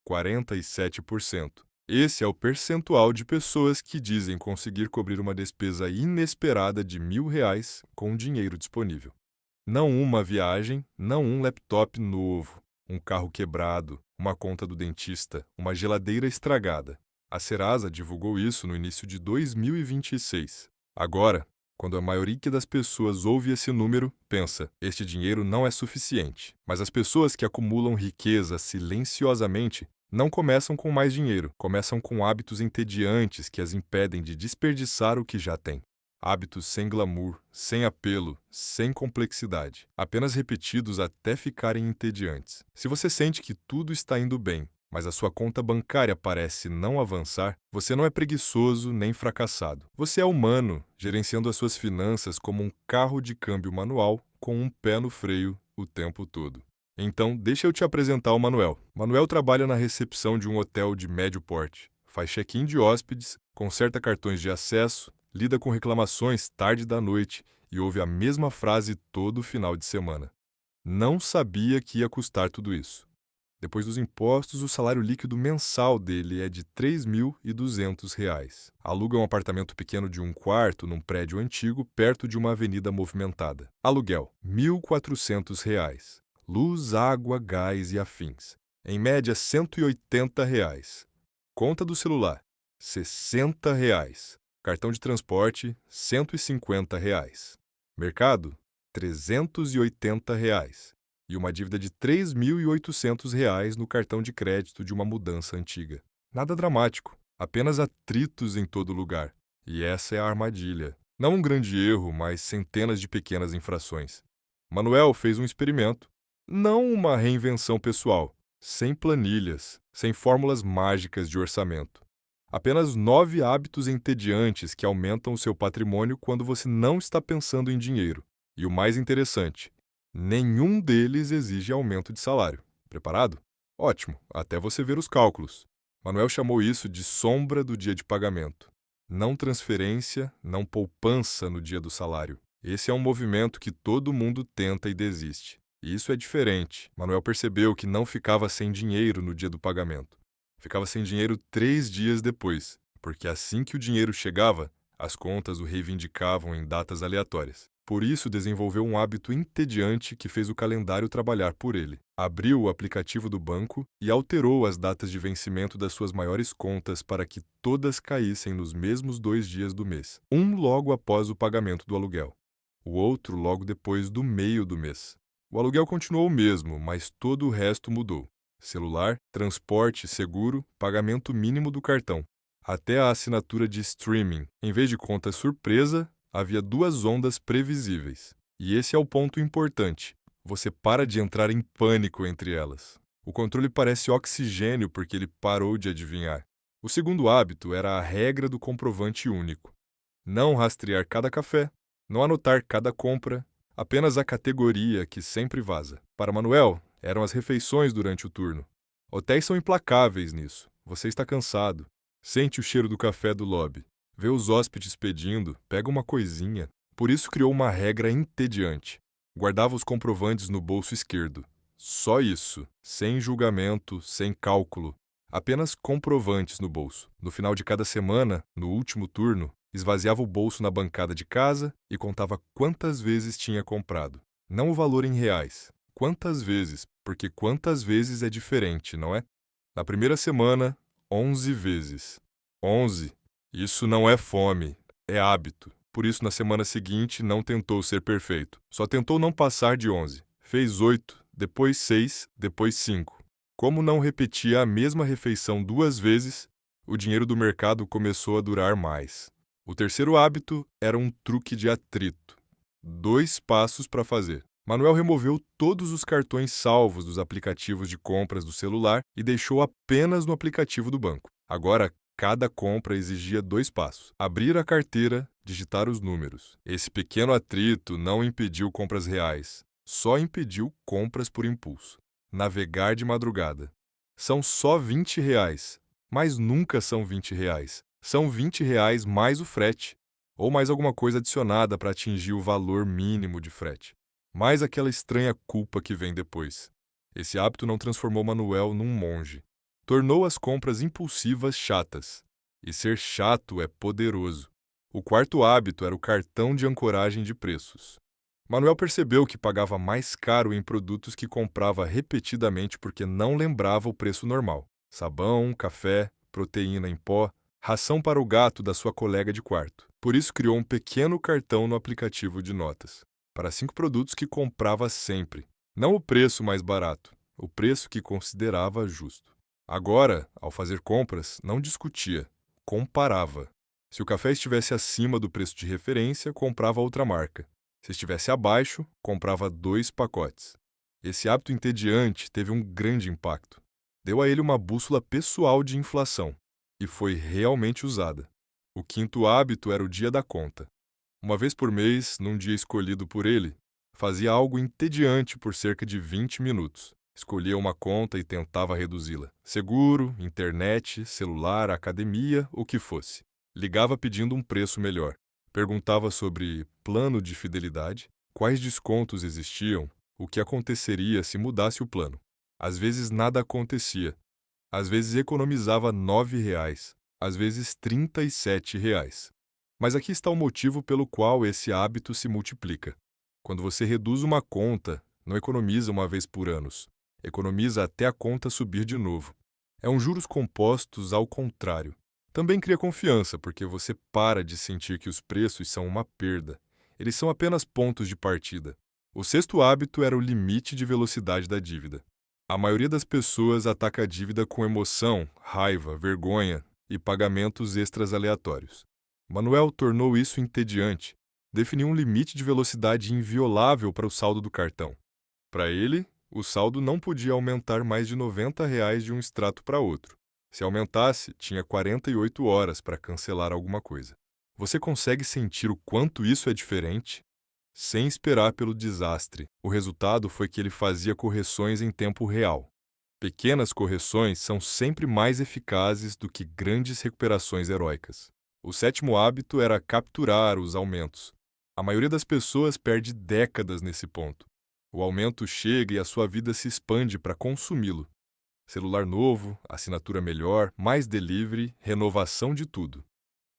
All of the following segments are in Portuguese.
47%. Esse é o percentual de pessoas que dizem conseguir cobrir uma despesa inesperada de R$ 1.000 com o dinheiro disponível. Não uma viagem, não um laptop novo, um carro quebrado, uma conta do dentista, uma geladeira estragada. A Serasa divulgou isso no início de 2026. Agora, quando a maioria das pessoas ouve esse número, pensa, este dinheiro não é suficiente. Mas as pessoas que acumulam riqueza silenciosamente não começam com mais dinheiro, começam com hábitos entediantes que as impedem de desperdiçar o que já têm. Hábitos sem glamour, sem apelo, sem complexidade, apenas repetidos até ficarem entediantes. Se você sente que tudo está indo bem, mas a sua conta bancária parece não avançar, você não é preguiçoso nem fracassado. Você é humano, gerenciando as suas finanças como um carro de câmbio manual com um pé no freio o tempo todo. Então, deixa eu te apresentar o Manuel. Manuel trabalha na recepção de um hotel de médio porte, faz check-in de hóspedes, conserta cartões de acesso, lida com reclamações tarde da noite e ouve a mesma frase todo final de semana. Não sabia que ia custar tudo isso. Depois dos impostos, o salário líquido mensal dele é de R$ 3.200. Aluga um apartamento pequeno de 1 quarto num prédio antigo perto de uma avenida movimentada. Aluguel, R$ 1.400. Luz, água, gás e afins. Em média, R$ 180. Conta do celular, R$ 60. Cartão de transporte, R$ 150. Mercado, R$ 380. E uma dívida de R$ 3.800 no cartão de crédito de uma mudança antiga. Nada dramático, apenas atritos em todo lugar. E essa é a armadilha. Não um grande erro, mas centenas de pequenas infrações. Manuel fez um experimento, não uma reinvenção pessoal, sem planilhas, sem fórmulas mágicas de orçamento. Apenas 9 hábitos entediantes que aumentam o seu patrimônio quando você não está pensando em dinheiro. E o mais interessante, nenhum deles exige aumento de salário. Preparado? Ótimo, até você ver os cálculos. Manuel chamou isso de sombra do dia de pagamento. Não transferência, não poupança no dia do salário. Esse é um movimento que todo mundo tenta e desiste. E isso é diferente. Manuel percebeu que não ficava sem dinheiro no dia do pagamento. Ficava sem dinheiro 3 dias depois, porque assim que o dinheiro chegava, as contas o reivindicavam em datas aleatórias. Por isso, desenvolveu um hábito entediante que fez o calendário trabalhar por ele. Abriu o aplicativo do banco e alterou as datas de vencimento das suas maiores contas para que todas caíssem nos mesmos 2 dias do mês. Um logo após o pagamento do aluguel, o outro logo depois do meio do mês. O aluguel continuou o mesmo, mas todo o resto mudou. Celular, transporte, seguro, pagamento mínimo do cartão. Até a assinatura de streaming. Em vez de conta surpresa, havia 2 ondas previsíveis. E esse é o ponto importante. Você para de entrar em pânico entre elas. O controle parece oxigênio porque ele parou de adivinhar. O segundo hábito era a regra do comprovante único. Não rastrear cada café, não anotar cada compra, apenas a categoria que sempre vaza. Para Manuel, eram as refeições durante o turno. Hotéis são implacáveis nisso. Você está cansado. Sente o cheiro do café do lobby. Vê os hóspedes pedindo, pega uma coisinha. Por isso criou uma regra entediante. Guardava os comprovantes no bolso esquerdo. Só isso, sem julgamento, sem cálculo. Apenas comprovantes no bolso. No final de cada semana, no último turno, esvaziava o bolso na bancada de casa e contava quantas vezes tinha comprado. Não o valor em reais. Quantas vezes? Porque quantas vezes é diferente, não é? Na primeira semana, 11 vezes. 11. Isso não é fome, é hábito. Por isso, na semana seguinte, não tentou ser perfeito. Só tentou não passar de 11. Fez 8, depois 6, depois 5. Como não repetia a mesma refeição 2 vezes, o dinheiro do mercado começou a durar mais. O terceiro hábito era um truque de atrito. 2 passos para fazer. Manuel removeu todos os cartões salvos dos aplicativos de compras do celular e deixou apenas no aplicativo do banco. Agora, cada compra exigia 2 passos. Abrir a carteira, digitar os números. Esse pequeno atrito não impediu compras reais, só impediu compras por impulso. Navegar de madrugada. São só R$ 20, mas nunca são R$ 20. São R$ 20 mais o frete, ou mais alguma coisa adicionada para atingir o valor mínimo de frete. Mais aquela estranha culpa que vem depois. Esse hábito não transformou Manuel num monge, Tornou as compras impulsivas chatas. E ser chato é poderoso. O quarto hábito era o cartão de ancoragem de preços. Manuel percebeu que pagava mais caro em produtos que comprava repetidamente porque não lembrava o preço normal. Sabão, café, proteína em pó, ração para o gato da sua colega de quarto. Por isso criou um pequeno cartão no aplicativo de notas, para 5 produtos que comprava sempre. Não o preço mais barato, o preço que considerava justo. Agora, ao fazer compras, não discutia, comparava. Se o café estivesse acima do preço de referência, comprava outra marca. Se estivesse abaixo, comprava 2 pacotes. Esse hábito entediante teve um grande impacto. Deu a ele uma bússola pessoal de inflação, e foi realmente usada. O quinto hábito era o dia da conta. Uma vez por mês, num dia escolhido por ele, fazia algo entediante por cerca de 20 minutos. Escolhia uma conta e tentava reduzi-la. Seguro, internet, celular, academia, o que fosse. Ligava pedindo um preço melhor. Perguntava sobre plano de fidelidade, quais descontos existiam, o que aconteceria se mudasse o plano. Às vezes nada acontecia. Às vezes economizava R$ 9, às vezes R$ 37. Mas aqui está o motivo pelo qual esse hábito se multiplica. Quando você reduz uma conta, não economiza uma vez por ano. Economiza até a conta subir de novo. É um juros compostos ao contrário. Também cria confiança, porque você para de sentir que os preços são uma perda. Eles são apenas pontos de partida. O sexto hábito era o limite de velocidade da dívida. A maioria das pessoas ataca a dívida com emoção, raiva, vergonha e pagamentos extras aleatórios. Manuel tornou isso entediante. Definiu um limite de velocidade inviolável para o saldo do cartão. Para ele, o saldo não podia aumentar mais de R$ 90 de um extrato para outro. Se aumentasse, tinha 48 horas para cancelar alguma coisa. Você consegue sentir o quanto isso é diferente? Sem esperar pelo desastre, o resultado foi que ele fazia correções em tempo real. Pequenas correções são sempre mais eficazes do que grandes recuperações heróicas. O sétimo hábito era capturar os aumentos. A maioria das pessoas perde décadas nesse ponto. O aumento chega e a sua vida se expande para consumi-lo. Celular novo, assinatura melhor, mais delivery, renovação de tudo.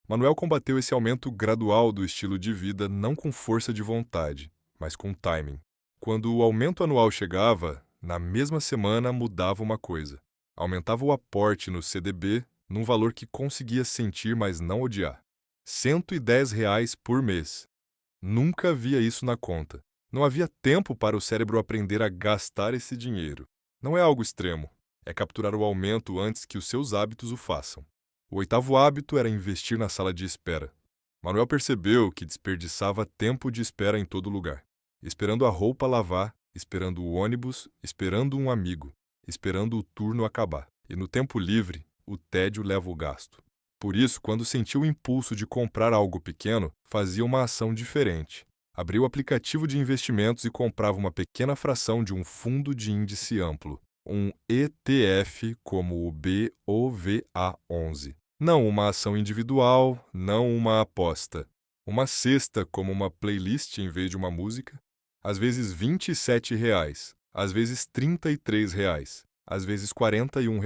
Manuel combateu esse aumento gradual do estilo de vida não com força de vontade, mas com timing. Quando o aumento anual chegava, na mesma semana mudava uma coisa. Aumentava o aporte no CDB num valor que conseguia sentir, mas não odiar. R$ 110 por mês. Nunca havia isso na conta. Não havia tempo para o cérebro aprender a gastar esse dinheiro. Não é algo extremo. É capturar o aumento antes que os seus hábitos o façam. O oitavo hábito era investir na sala de espera. Manuel percebeu que desperdiçava tempo de espera em todo lugar. Esperando a roupa lavar, esperando o ônibus, esperando um amigo, esperando o turno acabar. E no tempo livre, o tédio leva o gasto. Por isso, quando sentiu o impulso de comprar algo pequeno, fazia uma ação diferente. Abria o aplicativo de investimentos e comprava uma pequena fração de um fundo de índice amplo. Um ETF como o BOVA11. Não uma ação individual, não uma aposta. Uma cesta como uma playlist em vez de uma música. Às vezes R$ 27, às vezes R$ 33, às vezes R$ 41.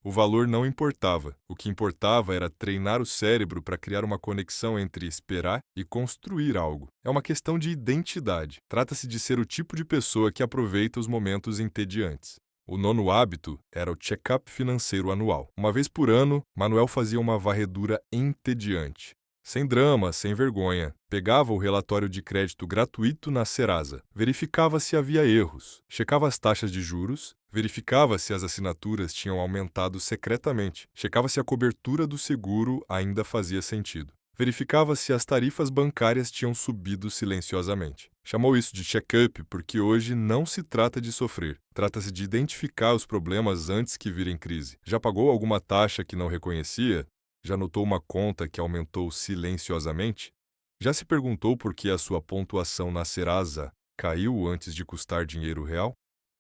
O valor não importava. O que importava era treinar o cérebro para criar uma conexão entre esperar e construir algo. É uma questão de identidade. Trata-se de ser o tipo de pessoa que aproveita os momentos entediantes. O nono hábito era o check-up financeiro anual. Uma vez por ano, Manuel fazia uma varredura entediante. Sem drama, sem vergonha. Pegava o relatório de crédito gratuito na Serasa. Verificava se havia erros. Checava as taxas de juros. Verificava se as assinaturas tinham aumentado secretamente. Checava se a cobertura do seguro ainda fazia sentido. Verificava se as tarifas bancárias tinham subido silenciosamente. Chamou isso de check-up porque hoje não se trata de sofrer. Trata-se de identificar os problemas antes que virem crise. Já pagou alguma taxa que não reconhecia? Já notou uma conta que aumentou silenciosamente? Já se perguntou por que a sua pontuação na Serasa caiu antes de custar dinheiro real?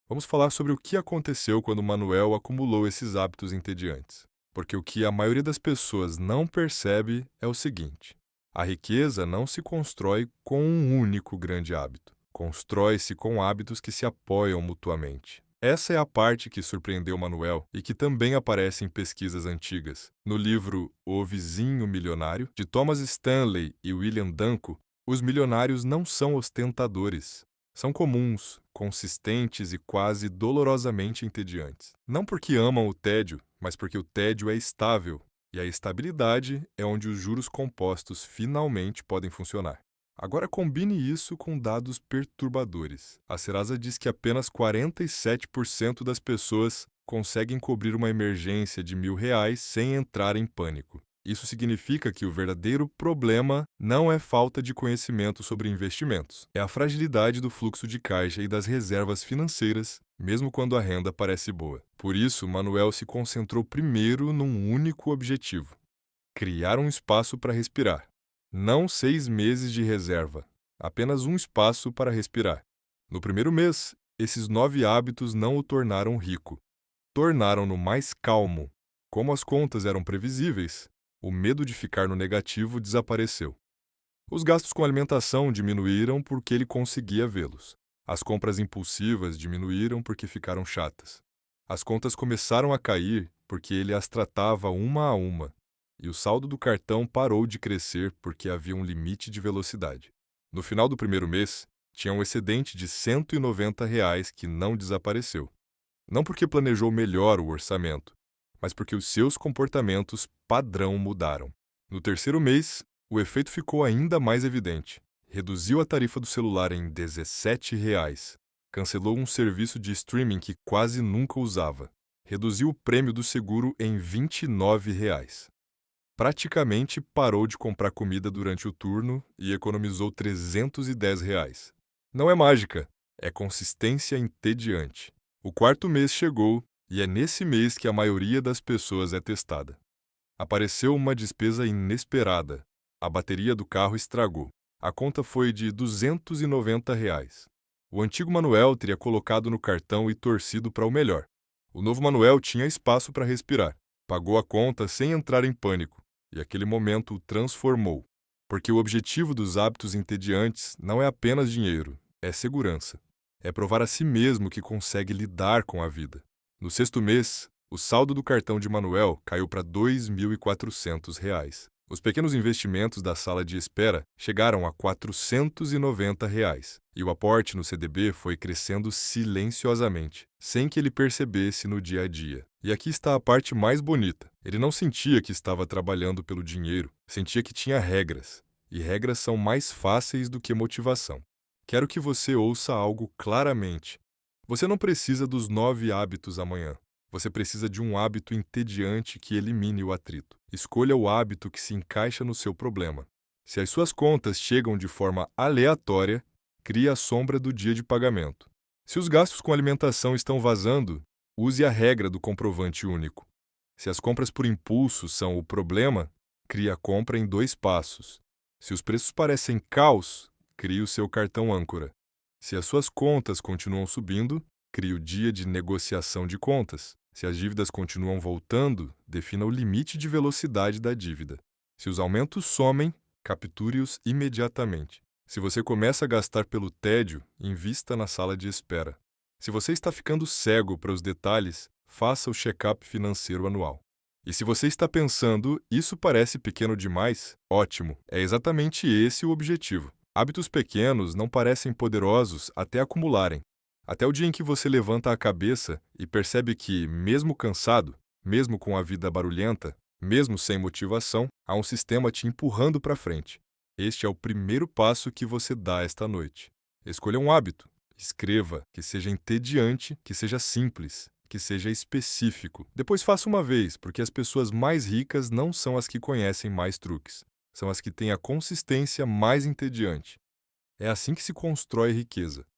Vamos falar sobre o que aconteceu quando Manuel acumulou esses hábitos entediantes. Porque o que a maioria das pessoas não percebe é o seguinte: a riqueza não se constrói com um único grande hábito. Constrói-se com hábitos que se apoiam mutuamente. Essa é a parte que surpreendeu Manuel e que também aparece em pesquisas antigas. No livro O Vizinho Milionário, de Thomas Stanley e William Danko, os milionários não são ostentadores. São comuns, consistentes e quase dolorosamente entediantes. Não porque amam o tédio, mas porque o tédio é estável, e a estabilidade é onde os juros compostos finalmente podem funcionar. Agora combine isso com dados perturbadores. A Serasa diz que apenas 47% das pessoas conseguem cobrir uma emergência de R$ 1.000 sem entrar em pânico. Isso significa que o verdadeiro problema não é falta de conhecimento sobre investimentos, é a fragilidade do fluxo de caixa e das reservas financeiras, mesmo quando a renda parece boa. Por isso, Manuel se concentrou primeiro num único objetivo: criar um espaço para respirar. Não 6 meses de reserva, apenas um espaço para respirar. No primeiro mês, esses 9 hábitos não o tornaram rico. Tornaram-no mais calmo. Como as contas eram previsíveis, o medo de ficar no negativo desapareceu. Os gastos com alimentação diminuíram porque ele conseguia vê-los. As compras impulsivas diminuíram porque ficaram chatas. As contas começaram a cair porque ele as tratava uma a uma. E o saldo do cartão parou de crescer porque havia um limite de velocidade. No final do primeiro mês, tinha um excedente de R$ 190 que não desapareceu. Não porque planejou melhor o orçamento, mas porque os seus comportamentos padrão mudaram. No terceiro mês, o efeito ficou ainda mais evidente. Reduziu a tarifa do celular em R$ 17, cancelou um serviço de streaming que quase nunca usava, reduziu o prêmio do seguro em R$ 29. Praticamente parou de comprar comida durante o turno e economizou R$ 310. Não é mágica, é consistência entediante. O quarto mês chegou e é nesse mês que a maioria das pessoas é testada. Apareceu uma despesa inesperada. A bateria do carro estragou. A conta foi de R$ 290. O antigo Manuel teria colocado no cartão e torcido para o melhor. O novo Manuel tinha espaço para respirar. Pagou a conta sem entrar em pânico. E aquele momento o transformou. Porque o objetivo dos hábitos entediantes não é apenas dinheiro, é segurança. É provar a si mesmo que consegue lidar com a vida. No sexto mês, o saldo do cartão de Manuel caiu para R$ 2.400. Os pequenos investimentos da sala de espera chegaram a R$ 490 e o aporte no CDB foi crescendo silenciosamente, sem que ele percebesse no dia a dia. E aqui está a parte mais bonita. Ele não sentia que estava trabalhando pelo dinheiro, sentia que tinha regras. E regras são mais fáceis do que motivação. Quero que você ouça algo claramente. Você não precisa dos 9 hábitos amanhã. Você precisa de um hábito entediante que elimine o atrito. Escolha o hábito que se encaixa no seu problema. Se as suas contas chegam de forma aleatória, crie a sombra do dia de pagamento. Se os gastos com alimentação estão vazando, use a regra do comprovante único. Se as compras por impulso são o problema, crie a compra em 2 passos. Se os preços parecem caos, crie o seu cartão âncora. Se as suas contas continuam subindo, crie o dia de negociação de contas. Se as dívidas continuam voltando, defina o limite de velocidade da dívida. Se os aumentos somem, capture-os imediatamente. Se você começa a gastar pelo tédio, invista na sala de espera. Se você está ficando cego para os detalhes, faça o check-up financeiro anual. E se você está pensando, isso parece pequeno demais, ótimo, é exatamente esse o objetivo. Hábitos pequenos não parecem poderosos até acumularem. Até o dia em que você levanta a cabeça e percebe que, mesmo cansado, mesmo com a vida barulhenta, mesmo sem motivação, há um sistema te empurrando para frente. Este é o primeiro passo que você dá esta noite. Escolha um hábito. Escreva, que seja entediante, que seja simples, que seja específico. Depois faça uma vez, porque as pessoas mais ricas não são as que conhecem mais truques. São as que têm a consistência mais entediante. É assim que se constrói riqueza.